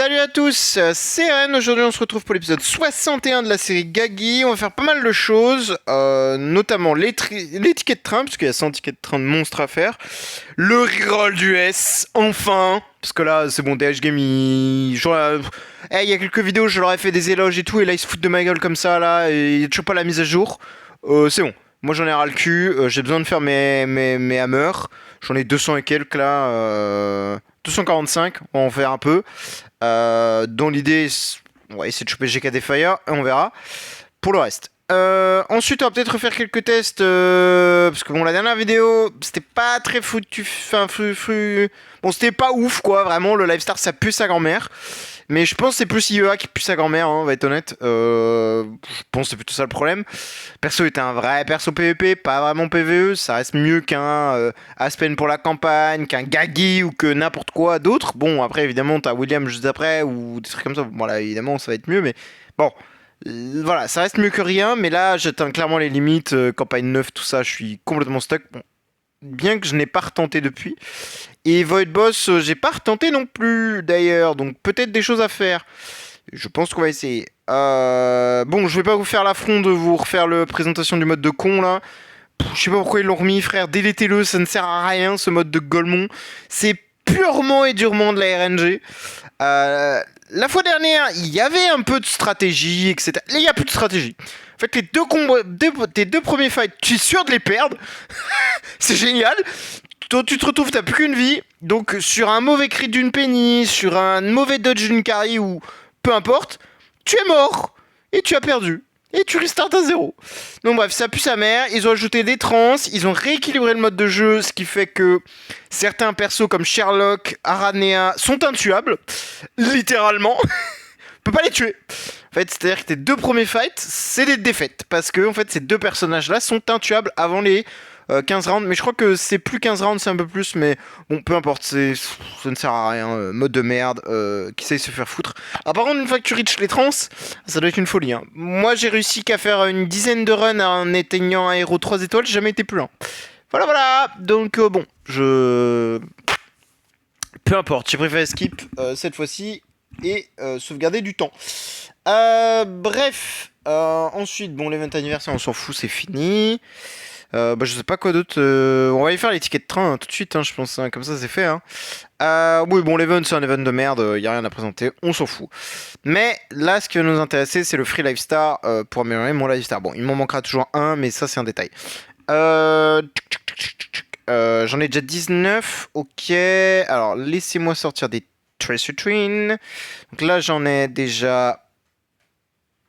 Salut à tous, c'est Ren. Aujourd'hui on se retrouve pour l'épisode 61 de la série Gagi. On va faire pas mal de choses, notamment les tickets de train, parce qu'il y a 100 tickets de train de monstres à faire. Le reroll du S, enfin. Parce que là c'est bon, DH Game il y a quelques vidéos je leur ai fait des éloges et tout, et là ils se foutent de ma gueule comme ça là, et il y a toujours pas la mise à jour. C'est bon, moi j'en ai ras le cul, j'ai besoin de faire mes hammers. J'en ai 200 et quelques là, 245, on va en faire un peu. Dont l'idée, on va essayer de choper GKD Fire et on verra pour le reste. Ensuite, on va peut-être refaire quelques tests parce que bon, la dernière vidéo, c'était pas très foutu. Enfin, bon, c'était pas ouf quoi, vraiment. Le Live Star ça pue sa grand-mère. Mais je pense que c'est plus IEA qui pue sa grand-mère, hein, on va être honnête. Je pense que c'est plutôt ça le problème. Perso était un vrai perso PVP, pas vraiment PVE. Ça reste mieux qu'un Aspen pour la campagne, qu'un Gagi ou que n'importe quoi d'autre. Bon, après, évidemment, t'as William juste après ou des trucs comme ça. Bon, là, évidemment, ça va être mieux, mais bon. Voilà, ça reste mieux que rien, mais là, j'atteins clairement les limites. Campagne 9, tout ça, je suis complètement stuck. Bon, bien que je n'ai pas retenté depuis. Et Void Boss, j'ai pas retenté non plus d'ailleurs, donc peut-être des choses à faire. Je pense qu'on va essayer. Bon, je vais pas vous faire l'affront de vous refaire la présentation du mode de con là. Je sais pas pourquoi ils l'ont remis, frère. Délétez-le, ça ne sert à rien ce mode de Golemon. C'est purement et durement de la RNG. La fois dernière, il y avait un peu de stratégie, etc. Là, il n'y a plus de stratégie. En fait, tes deux premiers fights, tu es sûr de les perdre. C'est génial. Toi, tu te retrouves, t'as plus qu'une vie. Donc, sur un mauvais crit d'une penny, sur un mauvais dodge d'une carry ou peu importe, tu es mort et tu as perdu. Et tu restartes à zéro. Donc bref, ça pue sa mère. Ils ont ajouté des trans, ils ont rééquilibré le mode de jeu, ce qui fait que certains persos comme Sherlock, Aranea sont intuables. Littéralement. On peut pas les tuer. En fait, c'est-à-dire que tes deux premiers fights, c'est des défaites. Parce que en fait, ces deux personnages-là sont intuables avant les 15 rounds. Mais je crois que c'est plus 15 rounds, c'est un peu plus. Mais bon, peu importe, ça ne sert à rien. Mode de merde, qui sait se faire foutre. Ah, par contre, une fois que tu reach les trans, ça doit être une folie. Hein. Moi, j'ai réussi qu'à faire une dizaine de runs en éteignant un héros 3 étoiles. J'ai jamais été plus lent. Voilà, voilà. Donc, bon, peu importe, j'ai préféré skip cette fois-ci et sauvegarder du temps. Bref, ensuite, bon, l'event anniversaire, on s'en fout, c'est fini. Je sais pas quoi d'autre. On va aller faire les tickets de train hein, tout de suite, hein, je pense. Hein, comme ça, c'est fait. Hein. Oui, bon, l'event, c'est un event de merde. Y a rien à présenter. On s'en fout. Mais là, ce qui va nous intéresser, c'est le free Lifestar pour améliorer mon Lifestar. Bon, il m'en manquera toujours un, mais ça, c'est un détail. J'en ai déjà 19. Ok. Alors, laissez-moi sortir des Tracer Twin. Donc là, j'en ai déjà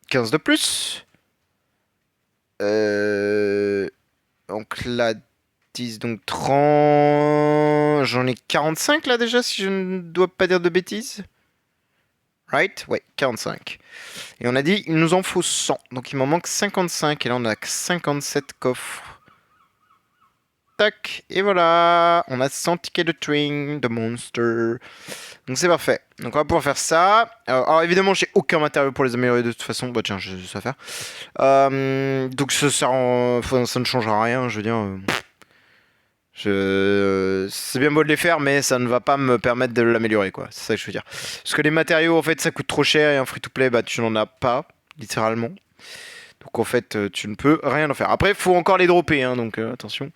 15 de plus. Donc là, 10, donc 30. J'en ai 45 là déjà, si je ne dois pas dire de bêtises. Right? Ouais, 45. Et on a dit, il nous en faut 100. Donc il m'en manque 55. Et là, on a 57 coffres. Tac, et voilà. On a 100 tickets de Twin, de Monster. Donc c'est parfait. Donc on va pouvoir faire ça. Alors évidemment, j'ai aucun matériau pour les améliorer de toute façon. Bah tiens, j'ai ça à faire. Donc ça ne changera rien, je veux dire. C'est bien beau de les faire, mais ça ne va pas me permettre de l'améliorer, quoi. C'est ça que je veux dire. Parce que les matériaux, en fait, ça coûte trop cher et un free-to-play, bah tu n'en as pas, littéralement. Donc en fait, tu ne peux rien en faire. Après, il faut encore les dropper, hein, donc attention.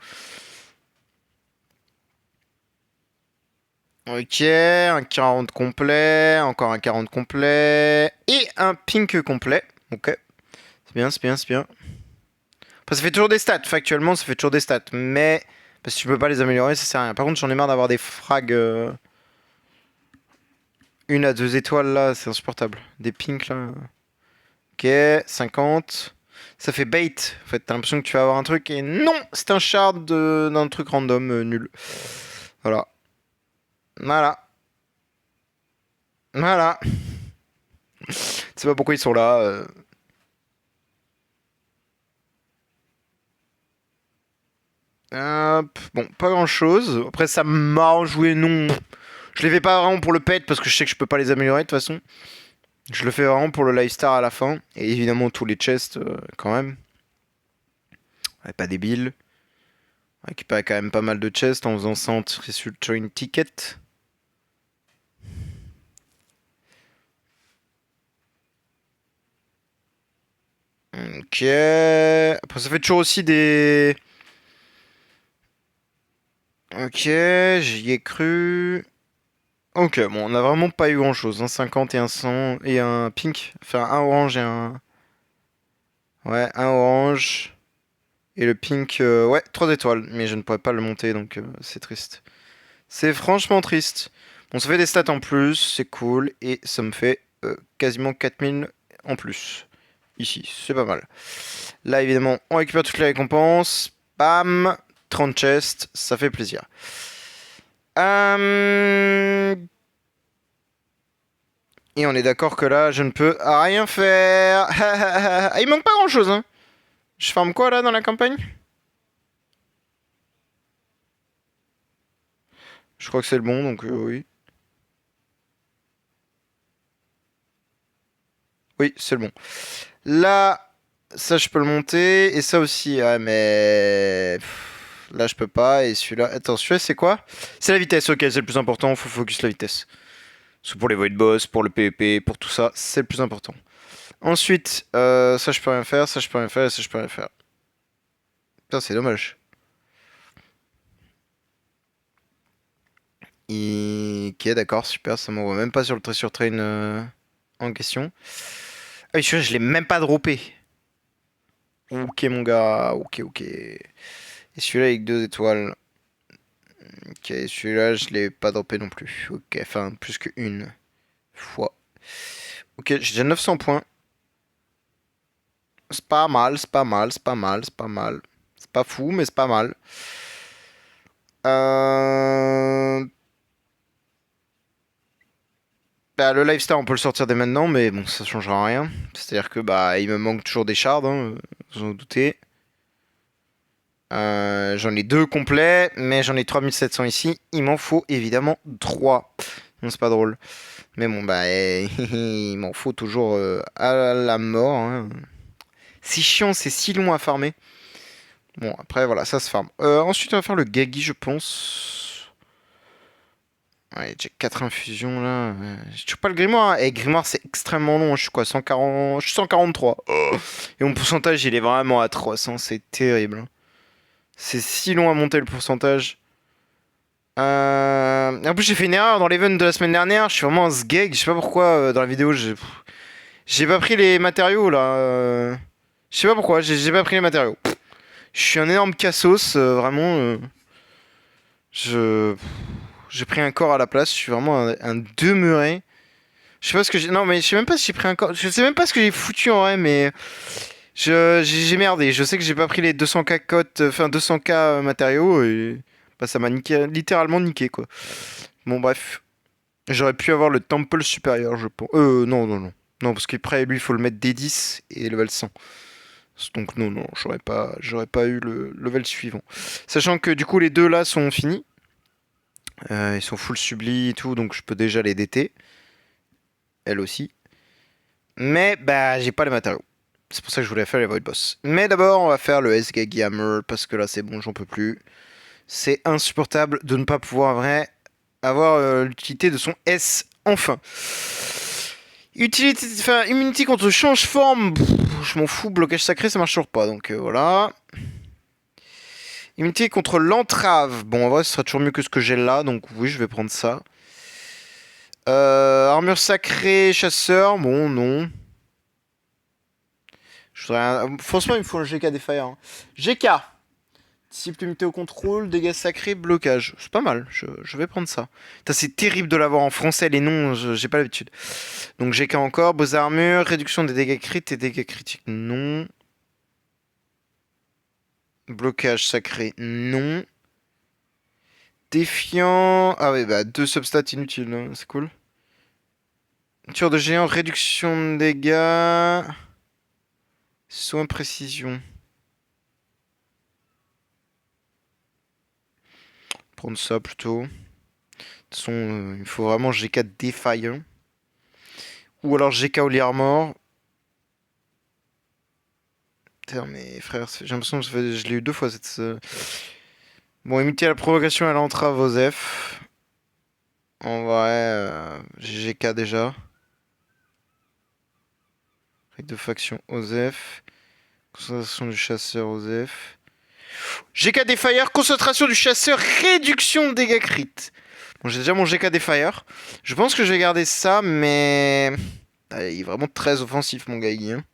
Ok, un 40 complet, encore un 40 complet, et un pink complet. Ok, c'est bien, c'est bien, c'est bien. Enfin, ça fait toujours des stats, factuellement, ça fait toujours des stats, mais parce que tu peux pas les améliorer, ça sert à rien. Par contre, j'en ai marre d'avoir des frags 1 à 2 étoiles là, c'est insupportable. Des pinks là. Ok, 50. Ça fait bait. En fait, t'as l'impression que tu vas avoir un truc et non, c'est un shard d'un truc random nul. Voilà. Voilà. Voilà. Je sais pas pourquoi ils sont là. Bon, pas grand chose. Après, ça m'a joué non. Je les fais pas vraiment pour le pet parce que je sais que je peux pas les améliorer de toute façon. Je le fais vraiment pour le lifestar à la fin. Et évidemment, tous les chests quand même. Ouais, pas débile. On récupère quand même pas mal de chests en faisant ça en sur une ticket. Ok. Après, ça fait toujours aussi des... Ok, j'y ai cru. Ok, bon, on a vraiment pas eu grand-chose. Un 50 et un 100 et un pink. Enfin, un orange et un... Ouais, un orange. Et le pink, ouais, 3 étoiles. Mais je ne pourrais pas le monter, donc c'est triste. C'est franchement triste. Bon, ça fait des stats en plus, c'est cool. Et ça me fait quasiment 4000 en plus. Ici, c'est pas mal. Là, évidemment, on récupère toutes les récompenses. Bam, 30 chests, ça fait plaisir. Euh, Et on est d'accord que là, je ne peux rien faire. Il manque pas grand-chose, hein. Je farme quoi, là, dans la campagne? Je crois que c'est le bon, donc oui. Oui, c'est le bon. Là, ça, je peux le monter. Et ça aussi, ouais, mais... Là, je peux pas. Et celui-là... Attends, celui-là, c'est quoi? C'est la vitesse, ok, c'est le plus important. Faut focus la vitesse. C'est pour les void boss, pour le PvP, pour tout ça, c'est le plus important. Ensuite, ça, je peux rien faire. Ça, je peux rien faire. Et ça, je peux rien faire. Putain, c'est dommage. Ok, d'accord, super, ça m'envoie même pas sur le Treasure Train en question. Ah oui, celui-là, je l'ai même pas droppé. Ok, mon gars, ok, ok. Et celui-là avec 2 étoiles. Ok, celui-là, je l'ai pas droppé non plus. Ok, enfin, plus qu'une fois. Ok, j'ai déjà 900 points. C'est pas mal, c'est pas mal, c'est pas mal, c'est pas mal. C'est pas fou, mais c'est pas mal. Euh... Bah, le lifestyle, on peut le sortir dès maintenant, mais bon, ça changera rien. C'est-à-dire que bah, il me manque toujours des shards, hein, vous en doutez. J'en ai 2 complets, mais j'en ai 3700 ici. Il m'en faut évidemment 3. Non, c'est pas drôle. Mais bon, bah, il m'en faut toujours à la mort, hein. C'est chiant, c'est si long à farmer. Bon, après, voilà, ça se farme. Ensuite, on va faire le Gagi, je pense. Ouais, j'ai 4 infusions là. Je trouve pas le grimoire, hein. Et grimoire, c'est extrêmement long. Je suis quoi, 140... Je suis 143. Oh. Et mon pourcentage, il est vraiment à 300. C'est terrible. C'est si long à monter le pourcentage. En plus, j'ai fait une erreur dans l'event de la semaine dernière. Je suis vraiment un sgeg. Je sais pas pourquoi dans la vidéo j'ai pas pris les matériaux là. Je sais pas pourquoi. J'ai pas pris les matériaux. Je suis un énorme cassos. Vraiment. Je j'ai pris un corps à la place. Je suis vraiment un demeuré. Je sais pas ce que j'ai. Non, mais je sais même pas si j'ai pris un corps. Je sais même pas ce que j'ai foutu en vrai, mais j'ai merdé. Je sais que j'ai pas pris les 200K cotes, enfin 200K matériaux et bah, ça m'a niqué, littéralement niqué quoi. Bon bref. J'aurais pu avoir le temple supérieur, je pense. Non, non, non. Non, parce qu'après, lui, il faut le mettre D10 et level 100. Donc non, non, j'aurais pas eu le level suivant. Sachant que du coup, les deux là sont finis. Ils sont full subli et tout, donc je peux déjà les DT. Elle aussi. Mais, bah, j'ai pas les matériaux. C'est pour ça que je voulais faire les Void Boss. Mais d'abord, on va faire le S-Gagi Hammer, parce que là, c'est bon, j'en peux plus. C'est insupportable de ne pas pouvoir, en vrai, avoir l'utilité de son S, enfin. Utilité, enfin, immunité contre change-forme, je m'en fous, blocage sacré, ça marche toujours pas, donc voilà. Immunité contre l'entrave, bon, en vrai, ce sera toujours mieux que ce que j'ai là, donc oui, je vais prendre ça. Armure sacrée, chasseur, bon, non. Franchement, il me faut un GK des Fire, hein. GK, disciple limité au contrôle, dégâts sacrés, blocage. C'est pas mal, je vais prendre ça. C'est terrible de l'avoir en français, les noms, j'ai pas l'habitude. Donc GK encore, beaux armures, réduction des dégâts critiques et dégâts critiques, non. Blocage sacré, non. Défiant. Ah ouais, bah 2 substats inutiles, hein, c'est cool. Tueur de géant, réduction de dégâts. Soin précision. Prendre ça plutôt. De toute façon, il faut vraiment GK défaillant. Ou alors GK Holy Armor. Putain, mais frère, j'ai l'impression que je l'ai eu 2 fois cette. Bon, imiter la provocation à l'entrave Osef. En vrai, j'ai GK déjà. Règle de faction Osef. Concentration du chasseur Osef. GKD Fire, concentration du chasseur, réduction de dégâts crit. Bon, j'ai déjà mon GKD Fire. Je pense que je vais garder ça, mais... Ah, il est vraiment très offensif, mon Gagi. Hein.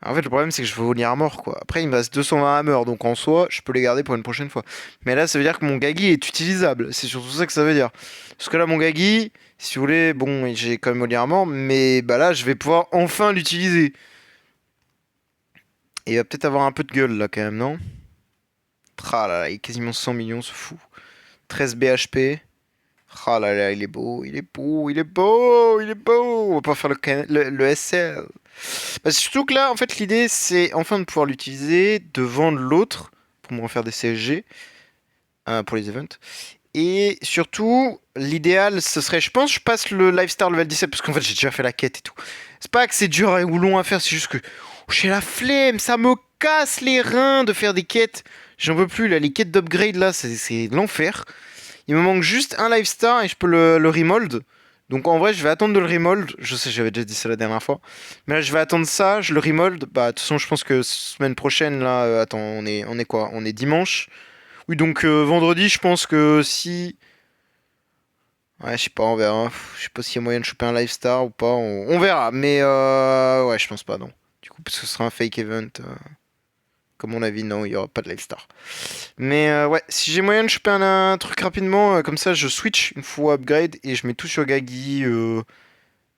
En fait, le problème, c'est que je veux venir à mort, quoi. Après, il me reste 220 hammer, donc en soi, je peux les garder pour une prochaine fois. Mais là, ça veut dire que mon Gagi est utilisable. C'est surtout ça que ça veut dire. Parce que là, mon Gagi, si vous voulez, bon, j'ai quand même venir à mort, mais bah là, je vais pouvoir enfin l'utiliser. Et il va peut-être avoir un peu de gueule, là, quand même, non? Ah là là, il est quasiment 100 millions, ce fou. 13 BHP. Ah là là, il est beau, il est beau, il est beau, il est beau. On va pas faire le SL. Bah, surtout que là, en fait, l'idée, c'est enfin de pouvoir l'utiliser, de vendre l'autre pour me refaire des CSG pour les events. Et surtout, l'idéal, ce serait, je pense, je passe le Lifestar level 17 parce qu'en fait, j'ai déjà fait la quête et tout. C'est pas que c'est dur ou long à faire, c'est juste que j'ai la flemme, ça me casse les reins de faire des quêtes. J'en peux plus, là, les quêtes d'upgrade, là, c'est l'enfer. Il me manque juste un Lifestar et je peux le remold. Donc en vrai, je vais attendre de le remold. Je sais, j'avais déjà dit ça la dernière fois. Mais là, je vais attendre ça, je le remold. Bah, de toute façon, je pense que semaine prochaine, là, attends, on est quoi? On est dimanche. Oui, donc vendredi, je pense que si. Ouais, je sais pas, on verra. Je sais pas s'il y a moyen de choper un Lifestar ou pas. On verra. Mais ouais, je pense pas, non. Du coup, parce que ce sera un fake event. Comme mon avis, non, il y aura pas de Lifestar. Mais ouais, si j'ai moyen de choper un truc rapidement, comme ça je switch une fois upgrade et je mets tout sur Gagi,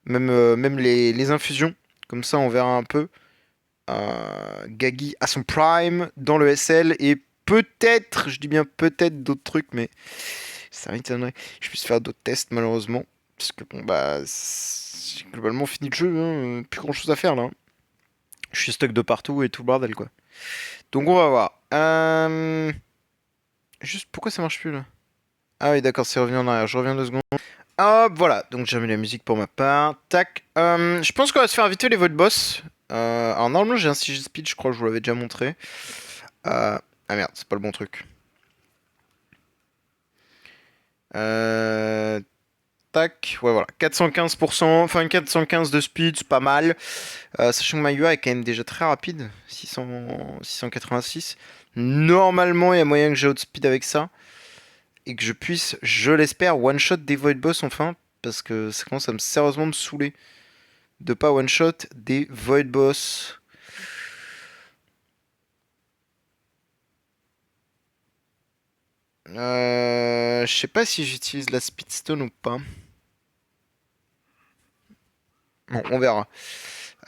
même les infusions. Comme ça on verra un peu. Gagi à son prime dans le SL et peut-être, je dis bien peut-être d'autres trucs, mais ça m'étonnerait que je puisse faire d'autres tests malheureusement. Parce que bon bah, c'est globalement fini le jeu, hein, plus grand chose à faire là. Hein. Je suis stuck de partout et tout le bordel quoi. Donc on va voir. Juste pourquoi ça marche plus là? Ah oui, d'accord, c'est revenu en arrière. Je reviens 2 secondes. Hop, voilà. Donc j'ai mis la musique pour ma part. Tac. Je pense qu'on va se faire vite fait les votes boss. Alors normalement j'ai un CG speed, je crois que je vous l'avais déjà montré. Ah merde, c'est pas le bon truc. Tac, ouais voilà, 415%, enfin 415 de speed, c'est pas mal. Sachant que ma UI est quand même déjà très rapide, 686. Normalement, il y a moyen que j'ai outspeed avec ça. Et que je puisse, je l'espère, one-shot des Void Boss enfin. Parce que ça commence à sérieusement me saouler de pas one-shot des Void Boss. Je sais pas si j'utilise la Speedstone ou pas. Bon, on verra.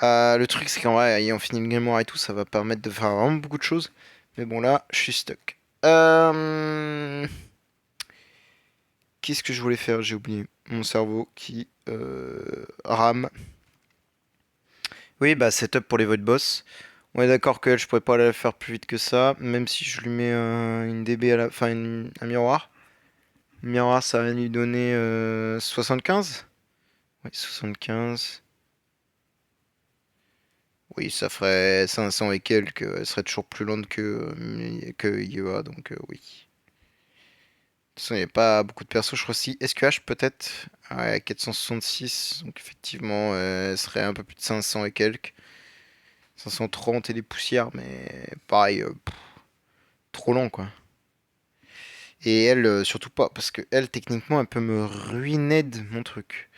Le truc, c'est qu'en vrai, ayant fini le Game War et tout, ça va permettre de faire vraiment beaucoup de choses. Mais bon, là, je suis stuck. Qu'est-ce que je voulais faire? J'ai oublié. Mon cerveau qui rame. Oui, bah, setup pour les Void Boss. On est d'accord que elle, je pourrais pas la faire plus vite que ça, même si je lui mets une DB à la... Enfin, un miroir. Le miroir, ça va lui donner 75. Oui, 75. Oui, ça ferait 500 et quelques. Elle serait toujours plus lente que Yua, donc oui. De toute façon, il n'y a pas beaucoup de persos, je crois si. SQH peut-être. Ouais, 466. Donc effectivement, elle serait un peu plus de 500 et quelques. 530 et des poussières, mais pareil, trop long quoi. Et elle, surtout pas, parce que elle, techniquement, elle peut me ruiner de mon truc.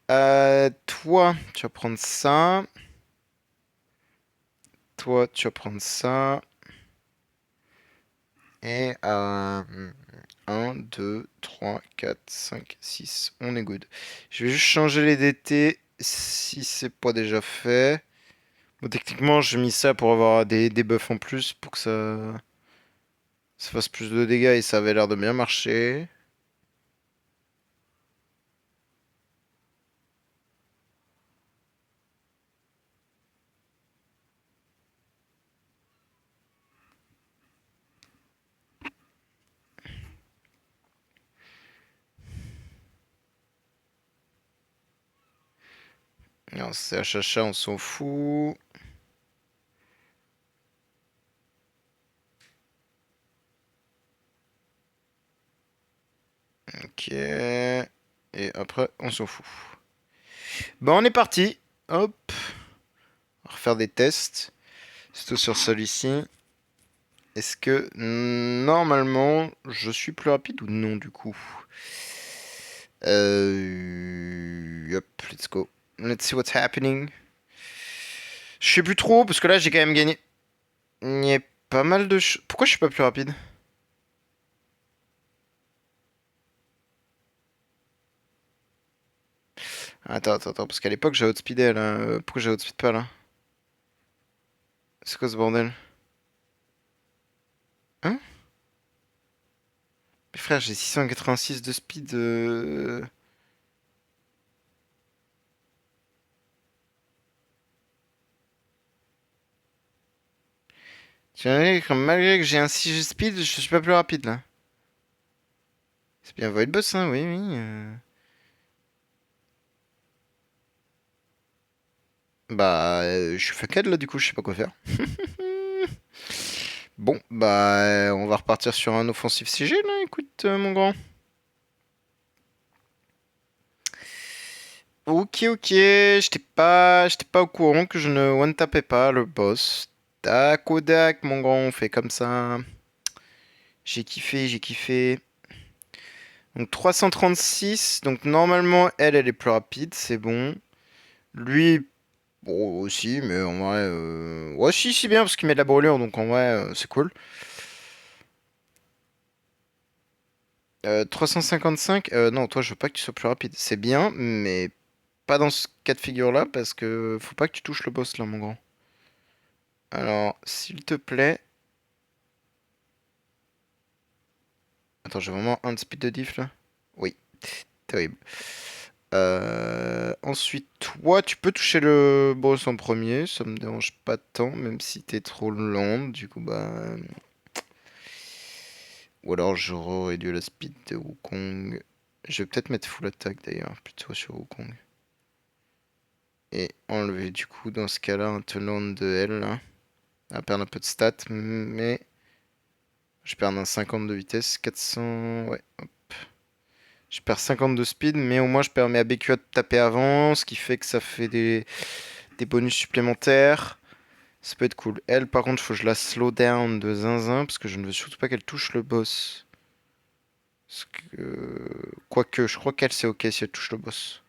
Toi, tu vas prendre ça. Toi, tu vas prendre ça. Et 1, 2, 3, 4, 5, 6. On est good. Je vais juste changer les DT si c'est pas déjà fait. Bon, techniquement, j'ai mis ça pour avoir des buffs en plus pour que ça fasse plus de dégâts et ça avait l'air de bien marcher. Non, c'est HHA, on s'en fout. Ok. Et après, on s'en fout. Bon, on est parti. Hop. On va refaire des tests. Surtout sur celui-ci. Est-ce que normalement je suis plus rapide ou non du coup? Hop, let's go. Let's see what's happening. Je sais plus trop parce que là j'ai quand même gagné. Il y a pas mal de choses. Pourquoi je suis pas plus rapide? Attends, parce qu'à l'époque j'ai outspeedé là. Pourquoi j'ai outspeed pas là? C'est quoi ce bordel? Hein? Mais frère, j'ai 686 de speed. Tu vois, malgré que j'ai un 6 de speed, je suis pas plus rapide là. C'est bien Void Boss, hein, oui, oui. Bah, je suis fuckhead là, du coup, je sais pas quoi faire. Bon, bah, on va repartir sur un offensif CG là, écoute, mon grand. Ok, j'étais pas au courant que je ne one-tapais pas le boss. Tac au dac, mon grand, on fait comme ça. J'ai kiffé. Donc 336, donc normalement, elle est plus rapide, c'est bon. Lui, bon, aussi, mais en vrai, ouais, si, bien, parce qu'il met de la brûlure, donc en vrai, c'est cool. 355, non, toi, je veux pas que tu sois plus rapide. C'est bien, mais pas dans ce cas de figure-là, parce que faut pas que tu touches le boss, là, mon grand. Alors, s'il te plaît... Attends, j'ai vraiment un de speed de diff, là? Oui, terrible. Ensuite, toi, tu peux toucher le boss en premier, ça me dérange pas tant, même si t'es trop lent, du coup, bah... Ou alors j'aurais réduit la speed de Wukong. Je vais peut-être mettre full attack d'ailleurs, plutôt sur Wukong. Et enlever du coup dans ce cas-là un talent de L là. À perdre un peu de stats, mais je perds un 50 de vitesse, 400... Ouais, hop. Je perds 50 de speed, mais au moins je permets à BQA de taper avant, ce qui fait que ça fait des bonus supplémentaires. Ça peut être cool. Elle, par contre, il faut que je la slow down de zinzin, parce que je ne veux surtout pas qu'elle touche le boss. Parce que... Quoique, je crois qu'elle c'est ok si elle touche le boss.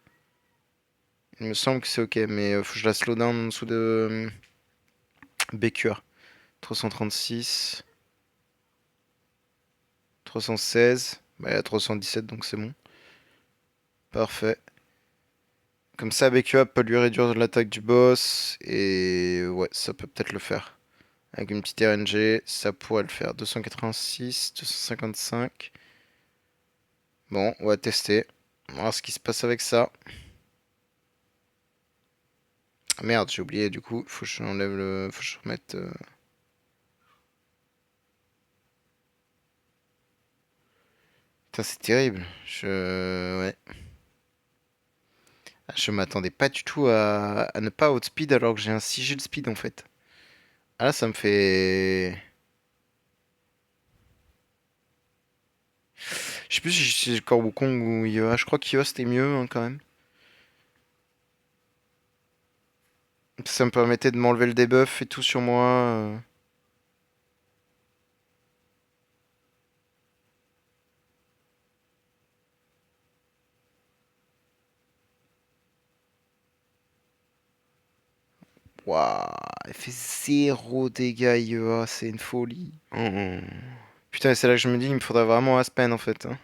Il me semble que c'est ok, mais faut que je la slow down en dessous de BQA. 336, 316, bah, il y a 317 donc c'est bon. Parfait. Comme ça, BQA peut lui réduire l'attaque du boss, et ouais, ça peut peut-être le faire. Avec une petite RNG, ça pourrait le faire. 286, 255. Bon, on va tester. On va voir ce qui se passe avec ça. Ah merde, j'ai oublié du coup, faut que j'enlève le. Faut que je remette. Putain, c'est terrible. Ouais. Ah, je m'attendais pas du tout à ne pas outspeed alors que j'ai un 6G de speed en fait. Ah là, ça me fait. Je sais plus si c'est encore Wukong ou Ioa. Je crois qu'Ioa c'était mieux hein, quand même. Ça me permettait de m'enlever le debuff et tout sur moi. Waouh, elle fait zéro dégâts Ioa, c'est une folie. Oh. Putain, c'est là que je me dis, il me faudrait vraiment Aspen en fait, hein.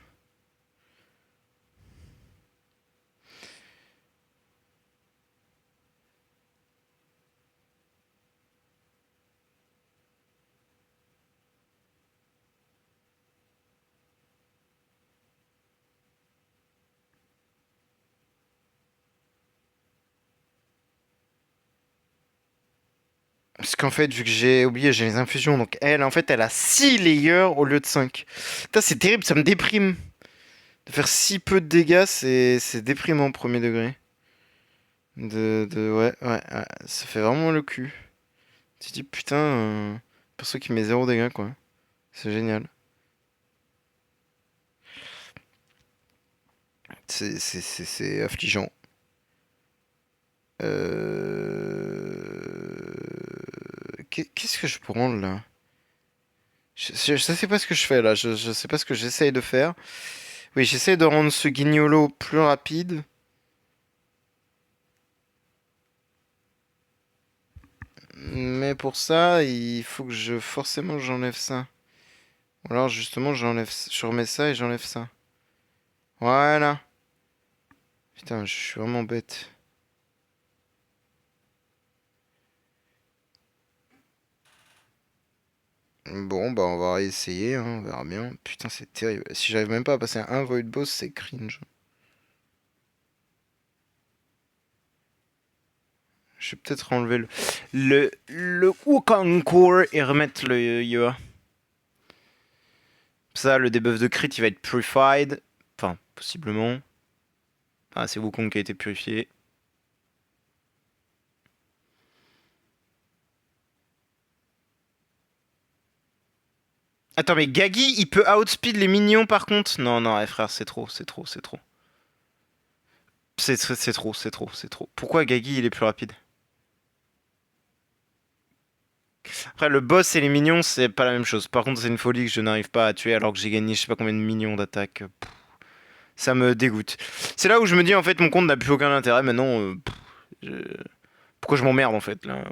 Parce qu'en fait, vu que j'ai oublié, j'ai les infusions, donc elle, en fait, elle a 6 layers au lieu de 5. Putain, c'est terrible, ça me déprime. De faire si peu de dégâts, c'est déprimant, premier degré. Ouais, ça fait vraiment le cul. Tu te dis, putain, perso qui met zéro dégâts, quoi. C'est génial. C'est affligeant. Qu'est-ce que je branle là? Je sais pas ce que je fais là, je sais pas ce que j'essaye de faire. Oui, j'essaye de rendre ce guignolo plus rapide. Mais pour ça, il faut que forcément j'enlève ça. Ou alors justement je remets ça et j'enlève ça. Voilà. Putain, je suis vraiment bête. Bon, bah on va essayer, hein, on verra bien. Putain, c'est terrible. Si j'arrive même pas à passer un void boss, c'est cringe. Je vais peut-être enlever le Wukongur et remettre le Yoa. Ça, le debuff de crit, il va être purified. Enfin, possiblement. Ah, c'est Wukong qui a été purifié. Attends, mais Gagi, il peut outspeed les minions par contre? Non, non, frère, c'est trop, c'est trop, c'est trop. C'est trop, c'est trop, c'est trop. Pourquoi Gagi, il est plus rapide? Après, le boss et les minions, c'est pas la même chose. Par contre, c'est une folie que je n'arrive pas à tuer alors que j'ai gagné je sais pas combien de millions d'attaques. Ça me dégoûte. C'est là où je me dis, en fait, mon compte n'a plus aucun intérêt. Maintenant, pourquoi je m'emmerde, en fait, là?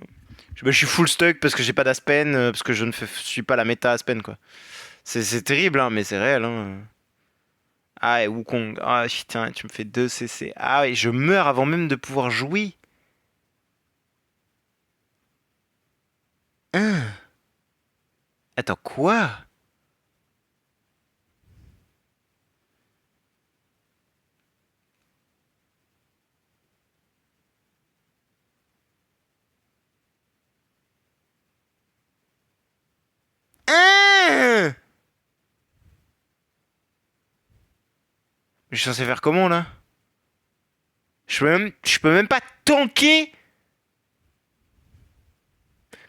Je suis full stuck parce que j'ai pas d'Aspen, parce que je ne suis pas la méta Aspen, quoi. C'est terrible, hein, mais c'est réel, hein. Ah, et Wukong. Ah, putain, tu me fais 2 CC. Ah, et je meurs avant même de pouvoir jouer. Hein? Attends, quoi? Hein? Je suis censé faire comment, là? Je peux même pas tanker.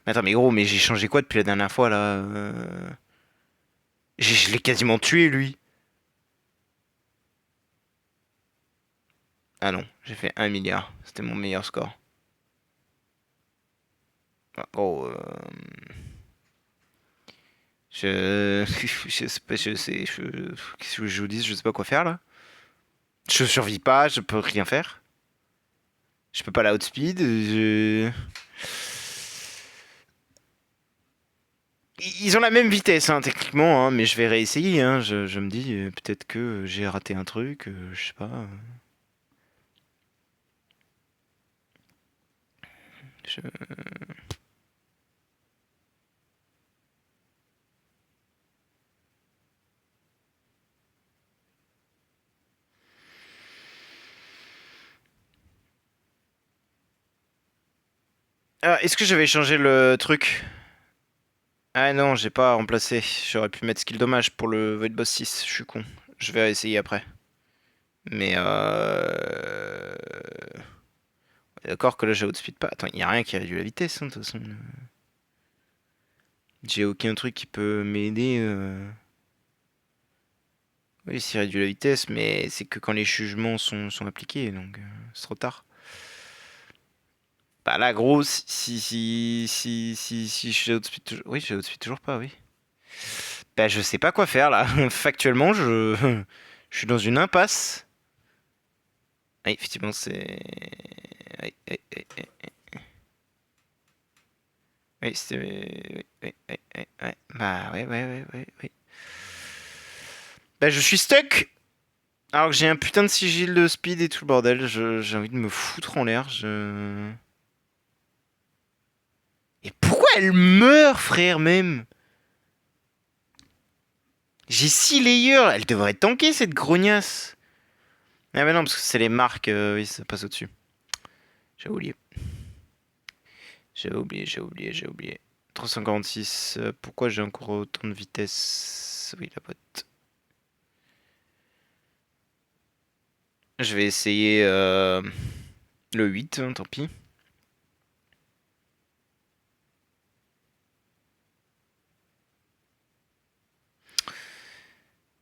Mais attends, mais gros, mais j'ai changé quoi depuis la dernière fois, là? Je l'ai quasiment tué, lui. Ah non, j'ai fait 1 milliard. C'était mon meilleur score. Ah, gros, je sais pas, qu'est-ce que je vous dis, je sais pas quoi faire là. Je survis pas, je peux rien faire. Je peux pas la outspeed. Ils ont la même vitesse, hein, techniquement, hein, mais je vais réessayer. Hein. Je me dis, peut-être que j'ai raté un truc, je sais pas. Je- Ah, est-ce que j'avais changé le truc? Ah non, j'ai pas remplacé. J'aurais pu mettre skill dommage pour le Void Boss 6, je suis con. Je vais essayer après. Mais d'accord que là j'ai outspeed pas. Attends, y a rien qui réduit la vitesse, hein, de toute façon. J'ai aucun truc qui peut m'aider. Oui, c'est réduit la vitesse, mais c'est que quand les jugements sont appliqués, donc c'est trop tard. Bah là, gros, si je outspeed toujours... Oui, je outspeed toujours pas, oui. Bah je sais pas quoi faire là. Factuellement, je suis dans une impasse. Oui, effectivement, c'est... Oui, oui, oui, oui. Oui, c'était... Oui, oui, oui, oui, ouais. Bah ouais, ouais, ouais, ouais, ouais. Bah je suis stuck. Alors que j'ai un putain de sigil de speed et tout le bordel. J'ai envie de me foutre en l'air. Et pourquoi elle meurt, frère, même? J'ai 6 layers. Elle devrait tanker, cette grognasse. Ah mais non, parce que c'est les marques. Oui, ça passe au-dessus. J'ai oublié. J'ai oublié. 346. Pourquoi j'ai encore autant de vitesse? Oui, la botte. Je vais essayer le 8, hein, tant pis.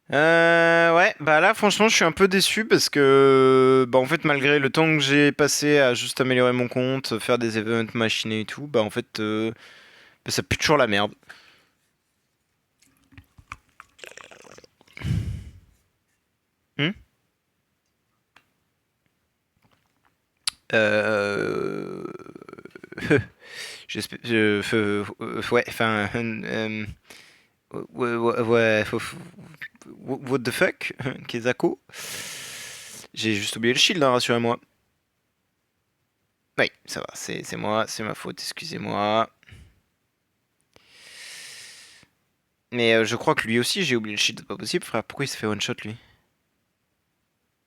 Ouais, bah là franchement je suis un peu déçu parce que bah en fait malgré le temps que j'ai passé à juste améliorer mon compte, faire des events machinés et tout, bah en fait Mais ça pue toujours la merde. Hmm. Euh... J'espère... Ouais, enfin... ouais, what the fuck, Kezako? J'ai juste oublié le shield, hein, rassurez-moi. Oui, ça va, c'est moi, c'est ma faute, excusez-moi. Mais je crois que lui aussi, j'ai oublié le shield, c'est pas possible, frère. Pourquoi il se fait one shot, lui?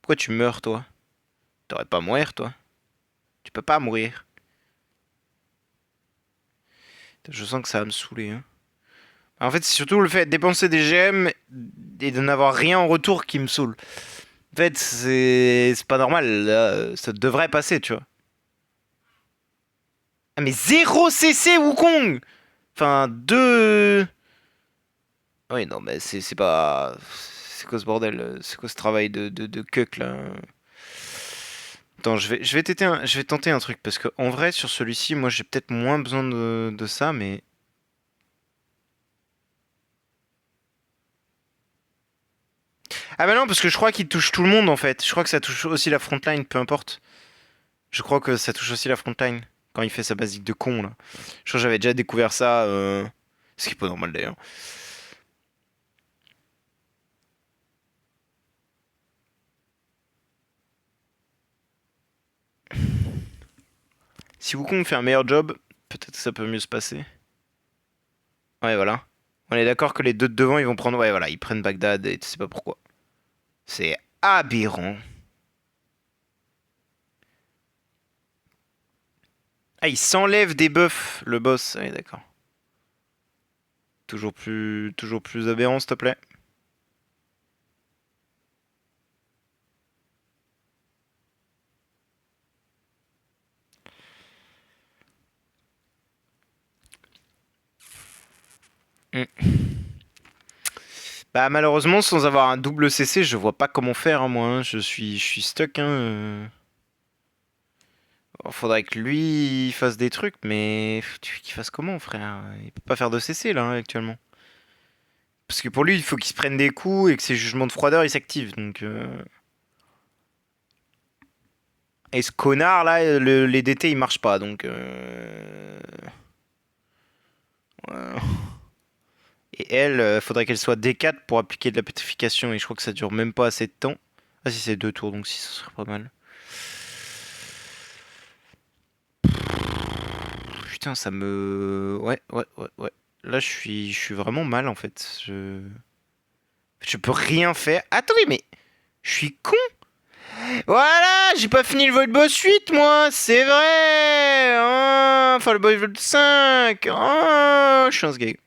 Pourquoi tu meurs, toi? T'aurais pas à mourir, toi? Tu peux pas mourir. Je sens que ça va me saouler, hein. En fait, c'est surtout le fait de dépenser des gemmes et de n'avoir rien en retour qui me saoule. En fait, c'est pas normal, là, ça devrait passer, tu vois. Ah, mais 0 CC Wukong! Enfin, 2. Oui, non, mais c'est pas. C'est quoi ce bordel? C'est quoi ce travail de cuck là? Attends, je vais tenter un truc parce que en vrai, sur celui-ci, moi j'ai peut-être moins besoin de ça, mais. Ah bah non, parce que je crois qu'il touche tout le monde en fait. Je crois que ça touche aussi la frontline, peu importe. Je crois que ça touche aussi la frontline quand il fait sa basique de con là. Je crois que j'avais déjà découvert ça, ce qui est pas normal d'ailleurs. Si Wukong fait un meilleur job, peut-être que ça peut mieux se passer. Ouais, voilà. On est d'accord que les deux de devant, ils vont prendre. Ouais, voilà, ils prennent Bagdad et tu sais pas pourquoi. C'est aberrant. Ah, il s'enlève des buffs, le boss. Ouais, d'accord. Toujours plus aberrant, s'il te plaît. Hmm. Bah, malheureusement, sans avoir un double CC, je vois pas comment faire, hein, moi, hein. Je suis stuck, hein. Faudrait que lui il fasse des trucs, mais qu'il fasse comment, frère? Il peut pas faire de CC là, hein, actuellement. Parce que pour lui, il faut qu'il se prenne des coups et que ses jugements de froideur ils s'activent. Donc, et ce connard là, les DT ils marchent pas. Donc, ouais. Et elle, faudrait qu'elle soit D4 pour appliquer de la pétrification. Et je crois que ça dure même pas assez de temps. Ah, si c'est 2 tours, donc si, ça serait pas mal. Putain, ça me. Ouais. Là, je suis vraiment mal en fait. Je peux rien faire. Attendez, mais je suis con. Voilà, j'ai pas fini le Void Boss 8, moi, c'est vrai. Ah, enfin, le Void 5. Ah, je suis un sgeg.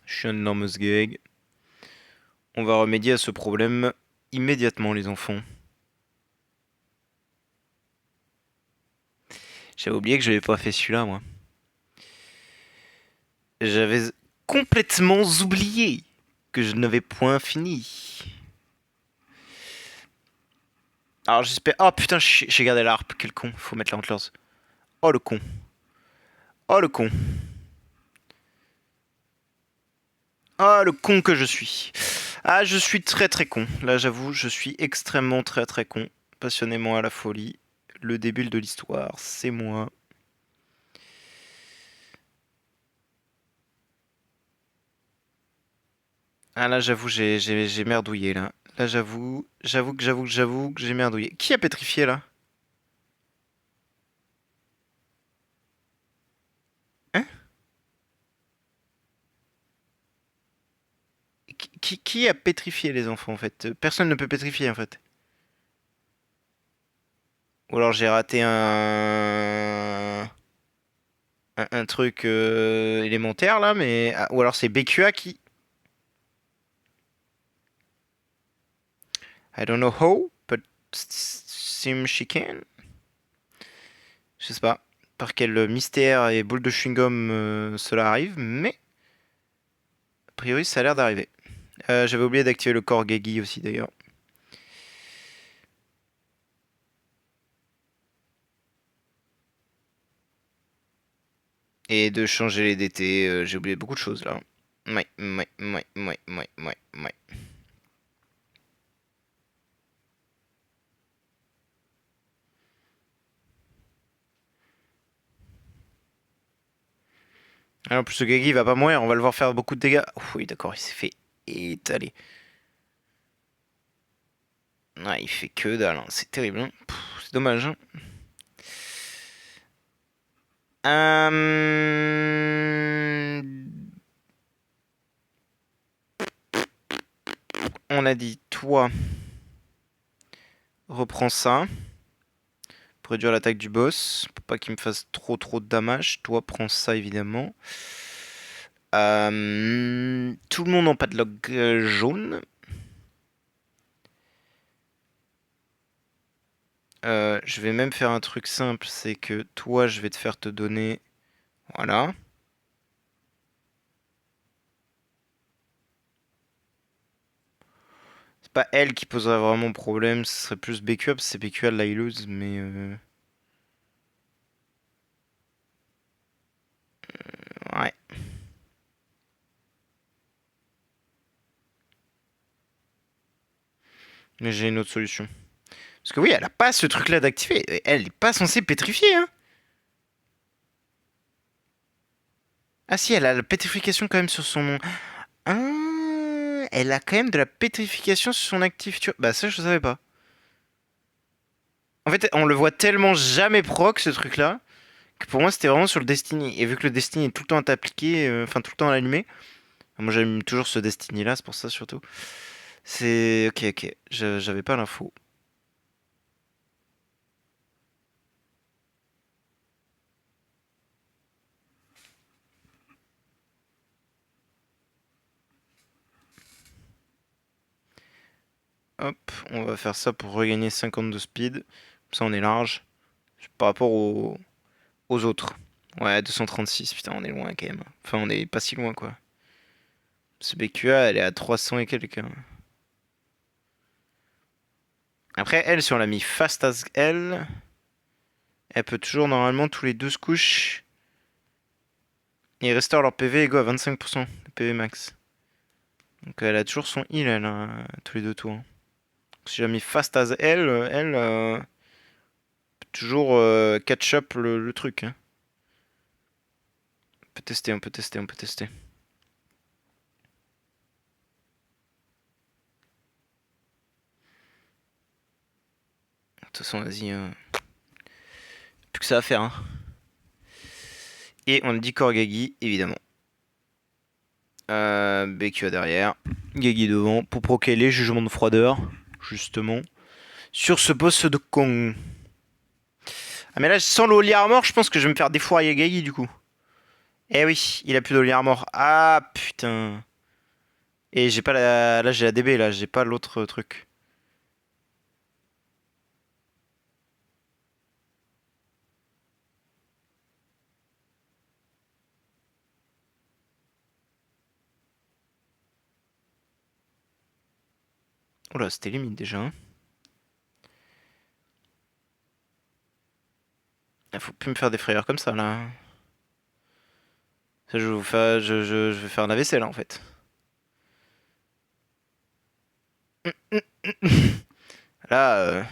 Je suis un énorme sgeg. On va remédier à ce problème immédiatement, les enfants. J'avais oublié que j'avais pas fait celui-là, moi. J'avais complètement oublié que je n'avais point fini. Alors j'espère... Oh putain, j'ai gardé l'harpe, quel con. Faut mettre la Antlers. Oh le con. Oh le con. Oh le con que je suis. Ah, je suis très très con. Là, j'avoue, je suis extrêmement très très con. Passionnément à la folie. Le début de l'histoire, c'est moi. Ah là, j'avoue, j'ai merdouillé là. Là, j'avoue que j'ai merdouillé. Qui a pétrifié là? Hein? Qui a pétrifié les enfants en fait? Personne ne peut pétrifier en fait. Ou alors j'ai raté un truc élémentaire là, mais. Ah, ou alors c'est BQA qui. I don't know how, but seems she can. Je sais pas par quel mystère et boule de chewing-gum cela arrive, mais a priori ça a l'air d'arriver. J'avais oublié d'activer le corps Gagi aussi d'ailleurs. Et de changer les DT, j'ai oublié beaucoup de choses là. Ouais, ouais, ouais, ouais, ouais, ouais, ouais. Ah, en plus, le Gagi il va pas mourir, on va le voir faire beaucoup de dégâts. Oui, d'accord, il s'est fait étaler. Ouais, il fait que dalle, hein. C'est terrible. Hein. C'est dommage. Hein. Euh, On a dit, toi, reprends ça. Pour réduire l'attaque du boss. Pour pas qu'il me fasse trop de damage. Toi, prends ça, évidemment. Tout le monde en padlock jaune. Je vais même faire un truc simple, c'est que toi, je vais te faire te donner... Voilà. C'est pas elle qui poserait vraiment problème, ce serait plus BQ, parce que c'est BQ à la lose, mais... Ouais. Mais j'ai une autre solution. Parce que oui, elle a pas ce truc-là d'activer. Elle est pas censée pétrifier, hein. Ah si, elle a la pétrification quand même sur son... Ah, elle a quand même de la pétrification sur son actif, tu vois. Bah ça, je savais pas. En fait, on le voit tellement jamais proc, ce truc-là, que pour moi, c'était vraiment sur le Destiny. Et vu que le Destiny est tout le temps appliqué, enfin tout le temps allumé, moi j'aime toujours ce Destiny-là, c'est pour ça surtout. C'est... Ok, ok, j'avais pas l'info. Hop, on va faire ça pour regagner 50 de speed. Comme ça, on est large. Par rapport aux autres. Ouais, 236, putain, on est loin quand même. Enfin, on est pas si loin, quoi. Ce BQA, elle est à 300 et quelques. Hein. Après, elle, si on l'a mis fast as elle, elle peut toujours, normalement, tous les 12 couches, et restaure leur PV égaux à 25% de PV max. Donc, elle a toujours son heal, elle, hein, tous les deux tours. Hein. Si j'ai mis fast as elle, elle peut toujours catch up le truc. Hein. On peut tester, on peut tester, on peut tester. De toute façon, vas-y. Plus que ça à faire. Hein. Et on a dit Korgagi, évidemment. BQA derrière. Gagi devant. Pour proquer les jugements de froideur. Justement. Sur ce boss de Kong. Ah mais là, sans l'Holy Armor, je pense que je vais me faire défourailler Gagi du coup. Eh oui, il a plus d'Holy Armor. Ah putain. Et j'ai pas la... Là, j'ai la DB, là. J'ai pas l'autre truc. Oh là, c'était limite déjà. Hein. Il faut plus me faire des frayeurs comme ça, là. Ça, je vais vous faire... je vais faire un AVC, là, en fait. Là,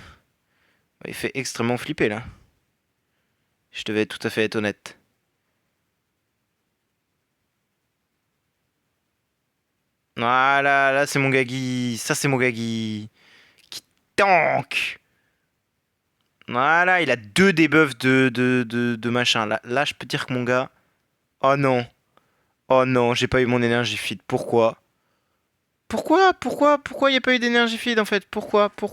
il fait extrêmement flipper, là. Je devais tout à fait être honnête. Voilà, là, c'est mon Gagi. Ça, c'est mon Gagi. Qui tank. Voilà, il a deux debuffs de machin. Là, je peux dire que mon gars... Oh non. Oh non, j'ai pas eu mon énergie feed. Pourquoi? Pourquoi il n'y a pas eu d'énergie feed en fait? Pourquoi? Ça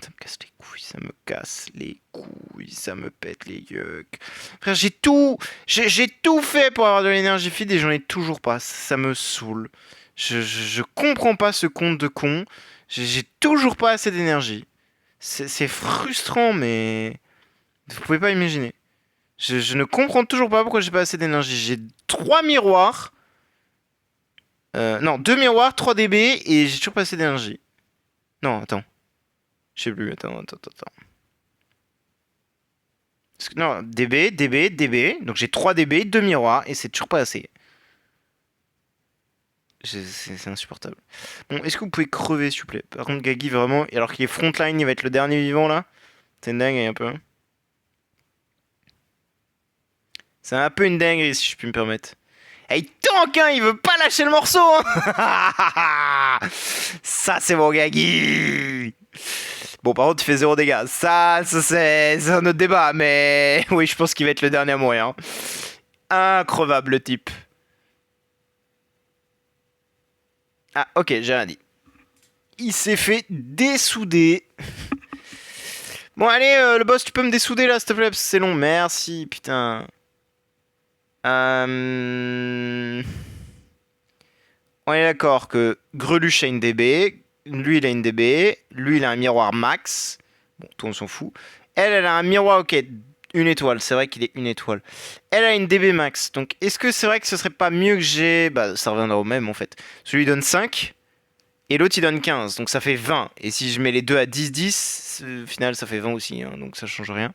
me casse les couilles, ça me casse les couilles, ça me pète les yeux. Frère, j'ai tout fait pour avoir de l'énergie feed et j'en ai toujours pas. Ça me saoule. Je comprends pas ce compte de con. J'ai toujours pas assez d'énergie. C'est frustrant, mais vous pouvez pas imaginer. Je ne comprends toujours pas pourquoi j'ai pas assez d'énergie. J'ai 3 miroirs. Non, 2 miroirs, 3 DB et j'ai toujours pas assez d'énergie. Non, attends. Je sais plus. Attends. Non, DB, DB, DB. Donc j'ai 3 DB, 2 miroirs, et c'est toujours pas assez. C'est insupportable. Bon, est-ce que vous pouvez crever, s'il vous plaît? Par contre, Gagi, vraiment, alors qu'il est frontline, il va être le dernier vivant, là. C'est une dingue, un peu. C'est un peu une dinguerie, si je puis me permettre. Et il tank, hein, il veut pas lâcher le morceau, hein. Ça, c'est mon Gagi. Bon, par contre, il fait 0 dégâts. Ça c'est un autre débat, mais oui, je pense qu'il va être le dernier à mourir, hein. Increvable, le type. Ah, ok, j'ai rien dit. Il s'est fait dessouder. Bon, allez, le boss, tu peux me dessouder là, s'il te plaît, parce que c'est long. Merci, putain. On est d'accord que Greluche a une DB, lui il a une DB, lui il a un miroir max. Bon, tout on s'en fout. Elle a un miroir, ok, une étoile, c'est vrai qu'il est une étoile. Elle a une DB max, donc est-ce que c'est vrai que ce serait pas mieux que j'ai... Bah, ça reviendra au même en fait. Celui donne 5, et l'autre il donne 15, donc ça fait 20. Et si je mets les deux à 10-10, au final ça fait 20 aussi, hein, donc ça change rien.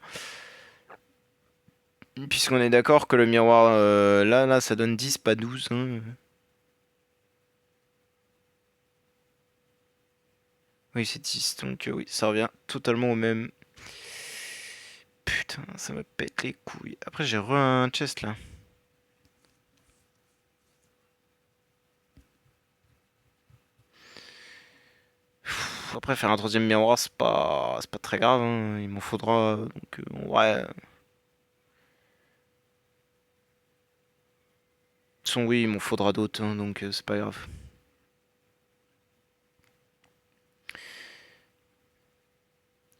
Puisqu'on est d'accord que le miroir, là, ça donne 10, pas 12, hein. Oui, c'est 10, donc oui, ça revient totalement au même. Putain, ça me pète les couilles. Après, j'ai un chest là. Après, faire un troisième miroir, c'est pas très grave, hein. Il m'en faudra, donc ouais. Oui, il m'en faudra d'autres, hein, donc c'est pas grave.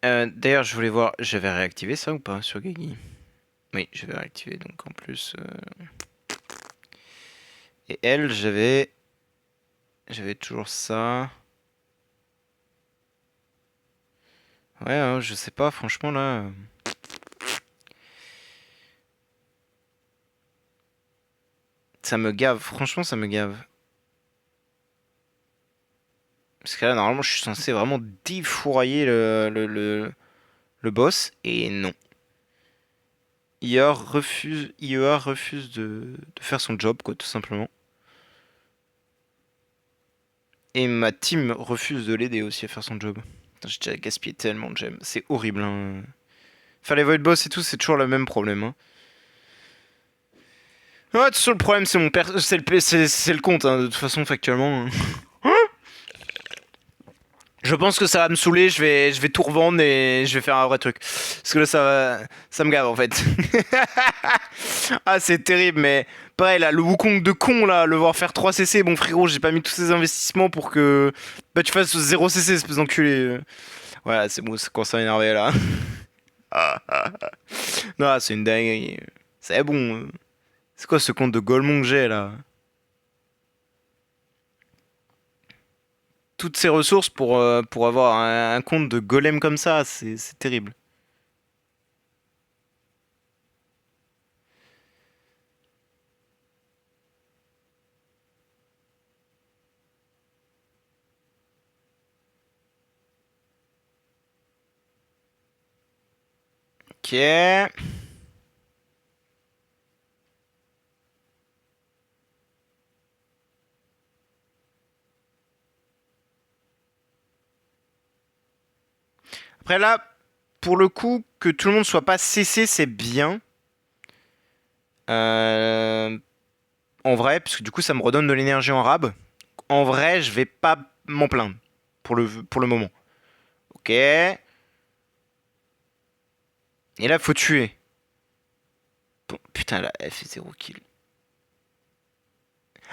D'ailleurs, je voulais voir, j'avais réactivé ça ou pas sur Gagi? Oui, j'avais réactivé, donc en plus. Et elle, j'avais toujours ça. Ouais, hein, je sais pas, franchement là. Ça me gave, franchement, ça me gave. Parce que là, normalement, je suis censé vraiment défourailler le boss, et non. IEA refuse de faire son job, quoi, tout simplement. Et ma team refuse de l'aider aussi à faire son job. J'ai déjà gaspillé tellement de gemmes, c'est horrible, hein. Faire les void boss et tout, c'est toujours le même problème, hein. Ouais, de toute façon, le problème, c'est c'est le compte, hein, de toute façon, factuellement, hein. Je pense que ça va me saouler, je vais tout revendre et je vais faire un vrai truc. Parce que là, ça me gave en fait. Ah, c'est terrible, mais pareil, là, le Wukong de con, là, le voir faire 3 CC, bon frérot, j'ai pas mis tous ces investissements pour que bah, tu fasses 0 CC, espèce d'enculé. Voilà, c'est bon, ça commence à m'énerver là. Non, c'est une dinguerie. C'est bon. C'est quoi ce compte de Golemon que j'ai là? Toutes ces ressources pour avoir un compte de golem comme ça, c'est terrible. Ok. Après là, pour le coup, que tout le monde soit pas CC, c'est bien. Euh, En vrai, parce que du coup, ça me redonne de l'énergie en rab. En vrai, je vais pas m'en plaindre pour le moment. Ok. Et là, faut tuer. Bon, putain, là, elle fait 0 kill.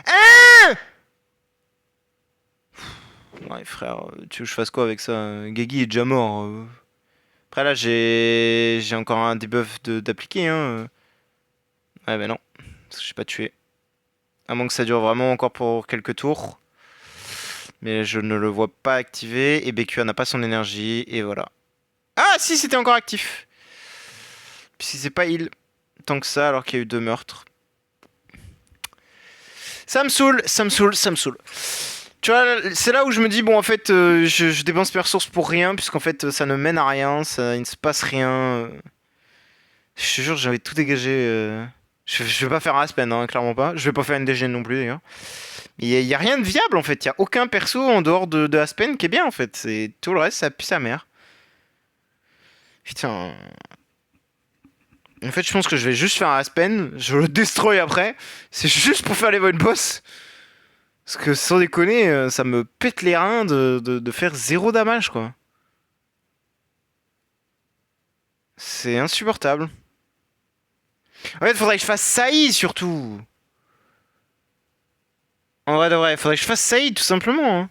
Ah! Ouais, frère, tu veux que je fasse quoi avec ça? Gagi est déjà mort. Après, là, j'ai encore un debuff d'appliquer, hein. Ouais, bah non. Parce que je suis pas tué. À moins que ça dure vraiment encore pour quelques tours. Mais je ne le vois pas activé. Et BQA n'a pas son énergie. Et voilà. Ah, si, c'était encore actif. Puis si c'est pas heal tant que ça, alors qu'il y a eu 2 meurtres. Ça me saoule, ça me saoule, ça me saoule. Tu vois, c'est là où je me dis, bon, en fait, je dépense mes ressources pour rien, puisqu'en fait, ça ne mène à rien, ça, il ne se passe rien. Je te jure, j'avais tout dégagé. Je vais pas faire un Aspen, hein, clairement pas. Je vais pas faire une DG non plus d'ailleurs. Y a rien de viable en fait. Y a aucun perso en dehors de Aspen qui est bien en fait. C'est tout le reste, ça pue sa mère. Putain. En fait, je pense que je vais juste faire un Aspen. Je le destroy après. C'est juste pour faire les void boss. Parce que sans déconner, ça me pète les reins de faire zéro damage quoi. C'est insupportable. En fait, faudrait que je fasse Saï surtout. En vrai de vrai, faudrait que je fasse Saï tout simplement. Hein.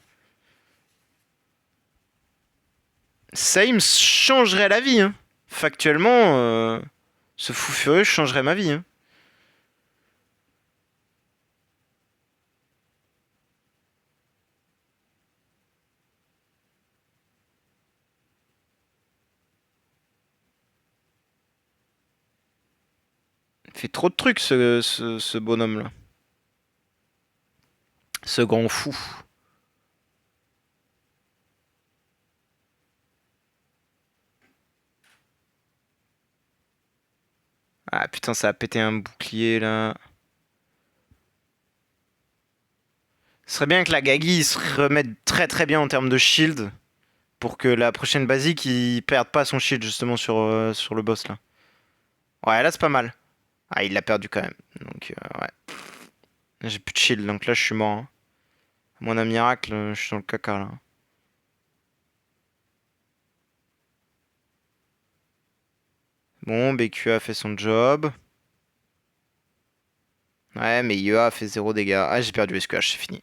Saï me changerait la vie. Hein. Factuellement, ce fou furieux changerait ma vie. Hein. Il fait trop de trucs ce bonhomme là. Ce grand fou. Ah putain, ça a pété un bouclier là. Ce serait bien que la Gagi se remette très très bien en termes de shield. Pour que la prochaine basique il perde pas son shield justement sur le boss là. Ouais, là c'est pas mal. Ah, il l'a perdu quand même. Donc, ouais. J'ai plus de shield, donc là je suis mort. Hein. À moins d'un miracle, je suis dans le caca là. Bon, BQA a fait son job. Ouais, mais IEA a fait 0 dégâts. Ah, j'ai perdu SQH, c'est fini.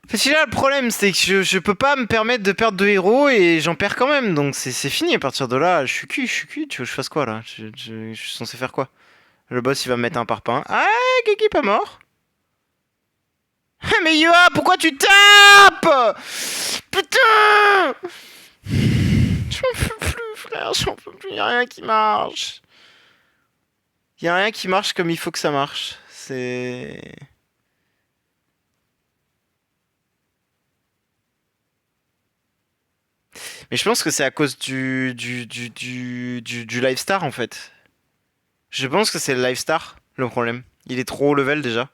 En fait, là, le problème, c'est que je peux pas me permettre de perdre 2 héros et j'en perds quand même. Donc c'est fini à partir de là. Je suis cuit, je suis cuit. Tu veux que je fasse quoi là je suis censé faire quoi? Le boss il va me mettre un parpaing. Ah, Geki pas mort. Mais IEA, pourquoi tu tapes? Putain! J'en peux plus, frère, j'en peux plus. Y'a rien qui marche. Y'a rien qui marche comme il faut que ça marche. C'est. Mais je pense que c'est à cause du live star en fait. Je pense que c'est le live star le problème. Il est trop haut level déjà.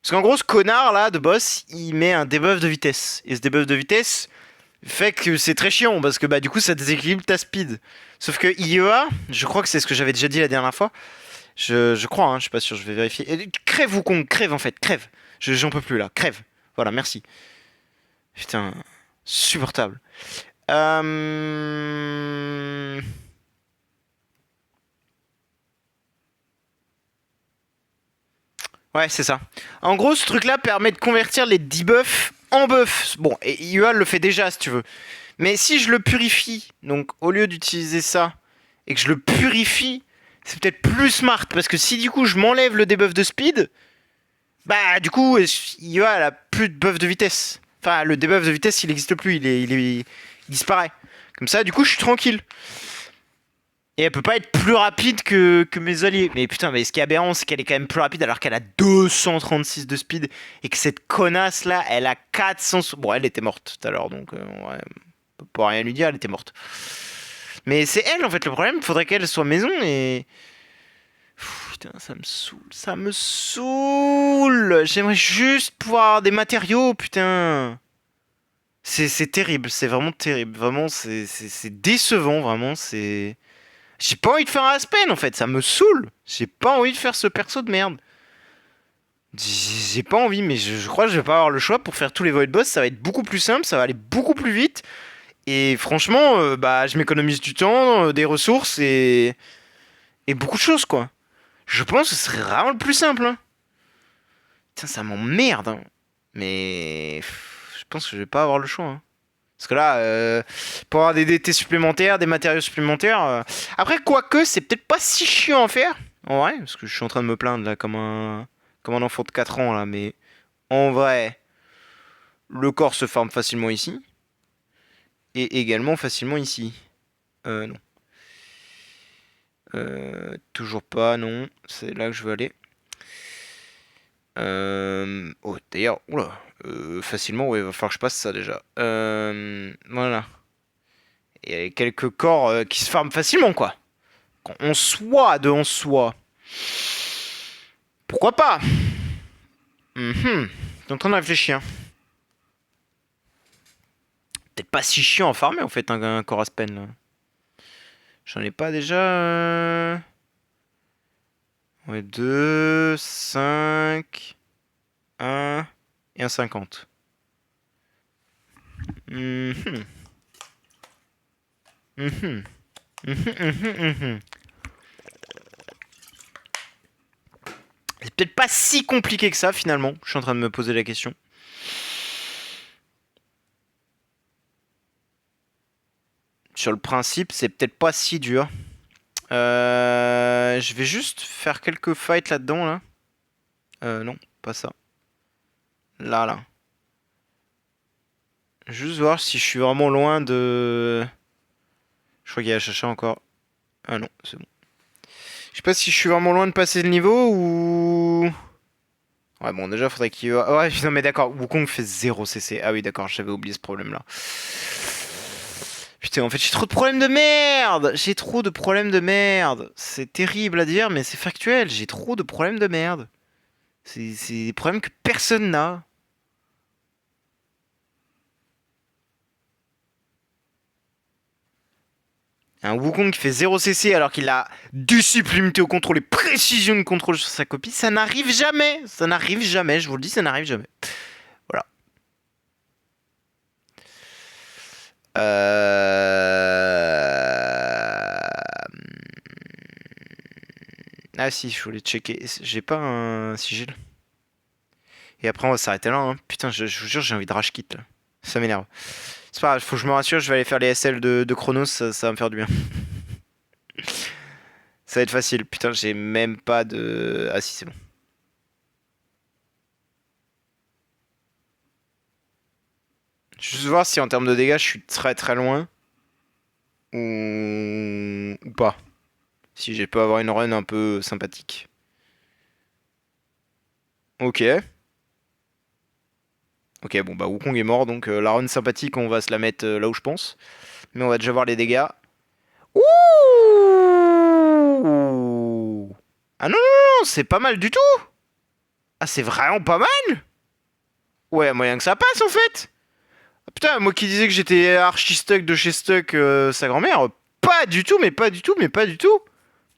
Parce qu'en gros, ce connard là de boss, il met un debuff de vitesse. Et ce debuff de vitesse fait que c'est très chiant parce que bah du coup ça déséquilibre ta speed. Sauf que IEA, je crois que c'est ce que j'avais déjà dit la dernière fois. Je crois, hein, je suis pas sûr, je vais vérifier. Crève ou con, crève en fait, crève. J'en peux plus là, crève. Voilà, merci. Putain, supportable. Euh... Ouais, c'est ça. En gros, ce truc-là permet de convertir les debuffs en buffs. Bon, et IEA le fait déjà, si tu veux. Mais si je le purifie, donc au lieu d'utiliser ça, et que je le purifie, c'est peut-être plus smart. Parce que si du coup je m'enlève le debuff de speed, bah du coup, IEA elle a plus de buff de vitesse. Enfin, le debuff de vitesse, il n'existe plus, il disparaît. Comme ça, du coup, je suis tranquille. Et elle peut pas être plus rapide que mes alliés. Mais putain, mais ce qui est aberrant, c'est qu'elle est quand même plus rapide alors qu'elle a 236 de speed. Et que cette connasse là, elle a 400. Bon, elle était morte tout à l'heure, donc ouais, on peut pas rien lui dire, elle était morte. Mais c'est elle en fait le problème, faudrait qu'elle soit maison et. Putain, ça me saoule, ça me saoule. J'aimerais juste pouvoir avoir des matériaux, putain. C'est terrible, c'est vraiment terrible. Vraiment, c'est décevant, vraiment, c'est. J'ai pas envie de faire un Aspen en fait, ça me saoule. J'ai pas envie de faire ce perso de merde. J'ai pas envie, mais je crois que je vais pas avoir le choix pour faire tous les Void Boss. Ça va être beaucoup plus simple, ça va aller beaucoup plus vite. Et franchement, bah, je m'économise du temps, des ressources et beaucoup de choses quoi. Je pense que ce serait vraiment le plus simple. Hein. Putain, ça m'emmerde. Hein. Mais je pense que je vais pas avoir le choix. Hein. Parce que là, pour avoir des DT supplémentaires, des matériaux supplémentaires. Après, quoique, c'est peut-être pas si chiant à faire. En vrai, parce que je suis en train de me plaindre là comme un enfant de 4 ans là. Mais en vrai, le corps se forme facilement ici. Et également facilement ici. Non. Toujours pas, non. C'est là que je veux aller. Oh, d'ailleurs, oula. Facilement, ouais, il va falloir que je passe ça déjà. Voilà. Et quelques corps qui se farment facilement, quoi. Quand on soit de on soit. Pourquoi pas? T'es en train de réfléchir. Peut-être pas si chiant à farmer, en fait, un corps à spell, là. J'en ai pas déjà... Ouais, 2, 5... 1 et un 50. C'est peut-être pas si compliqué que ça finalement. Je suis en train de me poser la question. Sur le principe, c'est peut-être pas si dur. Je vais juste faire quelques fights là-dedans là. Non, pas ça. Là. Juste voir si je suis vraiment loin de... Je crois qu'il y a Chacha encore. Ah non, c'est bon. Je sais pas si je suis vraiment loin de passer le niveau ou... Ouais, bon, déjà, faudrait qu'il... Ouais, non, mais d'accord, Wukong fait 0 CC. Ah oui, d'accord, j'avais oublié ce problème-là. Putain, en fait, j'ai trop de problèmes de merde. J'ai trop de problèmes de merde. C'est terrible à dire, mais c'est factuel. J'ai trop de problèmes de merde. C'est des problèmes que personne n'a. Un Wukong qui fait 0 CC alors qu'il a discipline au contrôle et précision de contrôle sur sa copie, ça n'arrive jamais. Ça n'arrive jamais, je vous le dis, ça n'arrive jamais. Voilà. Ah si, je voulais checker. J'ai pas un sigil. Et après on va s'arrêter là. Hein. Putain, je vous jure, j'ai envie de rage quit là. Ça m'énerve. C'est pas grave, faut que je me rassure, je vais aller faire les SL de Chronos, ça va me faire du bien. Ça va être facile. Putain, j'ai même pas de... Ah si, c'est bon. Juste voir si en termes de dégâts, je suis très très loin. Ou pas. Si j'ai peux avoir une run un peu sympathique. Ok. Ok, bon bah Wukong est mort, donc la run sympathique, on va se la mettre là où je pense. Mais on va déjà voir les dégâts. Ouh! Ah non, non, non, c'est pas mal du tout! Ah, c'est vraiment pas mal! Ouais, moyen que ça passe en fait! Ah, putain, moi qui disais que j'étais archi stuck de chez Stuck, sa grand-mère, pas du tout, mais pas du tout, mais pas du tout!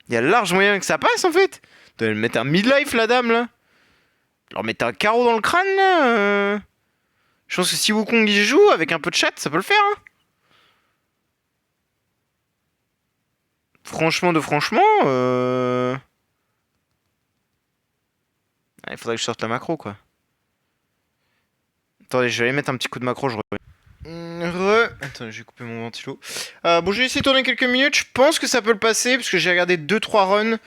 Il y a large moyen que ça passe en fait! Tu dois mettre un midlife, la dame là! Leur mettre un carreau dans le crâne là! Je pense que si Wukong y joue, avec un peu de chat, ça peut le faire, hein! Franchement de franchement, il faudrait que je sorte la macro, quoi. Attendez, je vais aller mettre un petit coup de macro, je reviens. Attends, j'ai coupé mon ventilo. Bon, je vais essayer de tourner quelques minutes. Je pense que ça peut le passer, parce que j'ai regardé 2-3 runs.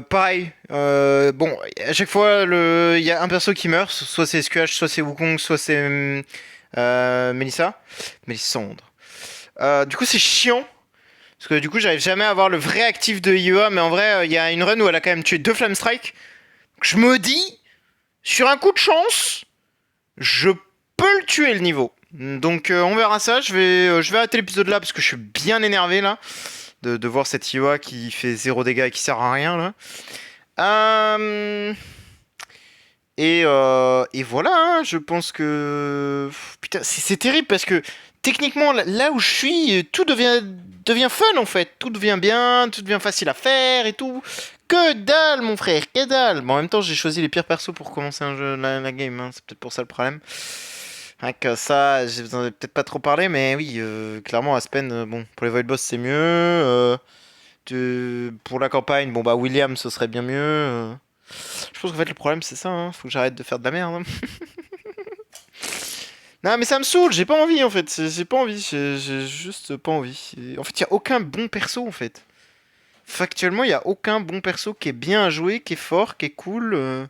Pareil. Bon, à chaque fois, il y a un perso qui meurt. Soit c'est SQH, soit c'est Wukong, soit c'est Melissa. Mélissandre. Du coup, c'est chiant. Parce que du coup, j'arrive jamais à avoir le vrai actif de IEA. Mais en vrai, il y a une run où elle a quand même tué 2 Flame Strike. Je me dis, sur un coup de chance, je peux le tuer le niveau. Donc on verra ça. Je vais arrêter l'épisode là parce que je suis bien énervé là de voir cette IOA qui fait 0 dégâts et qui sert à rien là. Et voilà, hein, je pense que... Putain, c'est terrible parce que techniquement, là où je suis, tout devient fun en fait. Tout devient bien, tout devient facile à faire et tout. Que dalle, mon frère, que dalle. Bon, en même temps, j'ai choisi les pires persos pour commencer un jeu, la game. Hein. C'est peut-être pour ça le problème. Avec ça, je vous en ai peut-être pas trop parlé, mais oui, clairement, Aspen, bon, pour les Void Boss, c'est mieux. Pour la campagne, bon, bah, William, ce serait bien mieux. Je pense qu'en fait, le problème, c'est ça. Hein. Faut que j'arrête de faire de la merde. Hein. Non, mais ça me saoule, j'ai pas envie en fait. J'ai pas envie, j'ai juste pas envie. En fait, il y a aucun bon perso en fait. Factuellement, il y a aucun bon perso qui est bien à jouer, qui est fort, qui est cool.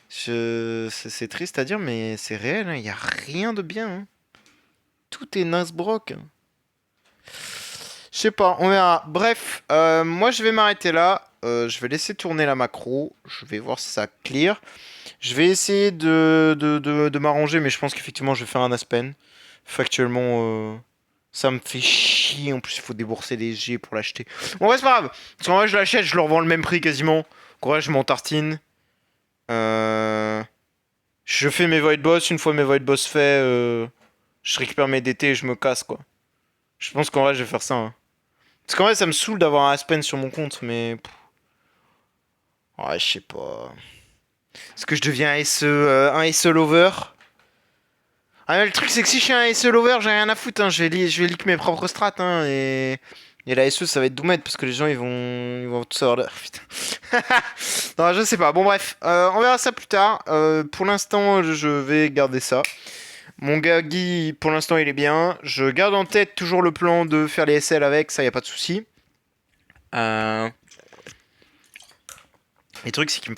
C'est triste à dire, mais c'est réel, il n'y a rien de bien. Hein. Tout est Nasbrock. Je sais pas, on verra. Bref, moi je vais m'arrêter là. Je vais laisser tourner la macro. Je vais voir si ça clear. Je vais essayer de m'arranger, mais je pense qu'effectivement je vais faire un Aspen. Factuellement, Ça me fait chier. En plus, il faut débourser des G pour l'acheter. Bon, ouais, c'est pas grave. Parce qu'en vrai, je l'achète, je le revends le même prix quasiment. En vrai, je m'en tartine. Je fais mes Void Boss. Une fois mes Void Boss faits, je récupère mes DT et je me casse, quoi. Je pense qu'en vrai, je vais faire ça, hein. Parce qu'en vrai, ça me saoule d'avoir un Aspen sur mon compte, mais. Ouais, je sais pas. Est-ce que je deviens un SE lover? Ah, mais le truc, c'est que si je suis un SE lover, j'ai rien à foutre, hein. Je vais leak mes propres strats, hein. Et la SE, ça va être doumette parce que les gens, ils vont tout savoir. Putain. Non, je sais pas. Bon, bref, on verra ça plus tard. Pour l'instant, je vais garder ça. Mon gars Guy, pour l'instant, il est bien. Je garde en tête toujours le plan de faire les SL avec, ça, y a pas de souci. Euh... Les trucs, c'est il me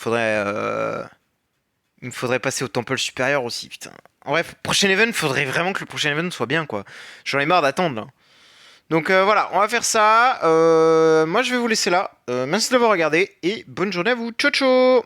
faudrait passer au temple supérieur aussi, putain. En bref, prochain event, faudrait vraiment que le prochain event soit bien, quoi. J'en ai marre d'attendre, là. Donc voilà, on va faire ça. Moi, je vais vous laisser là. Merci d'avoir regardé et bonne journée à vous. Ciao, ciao!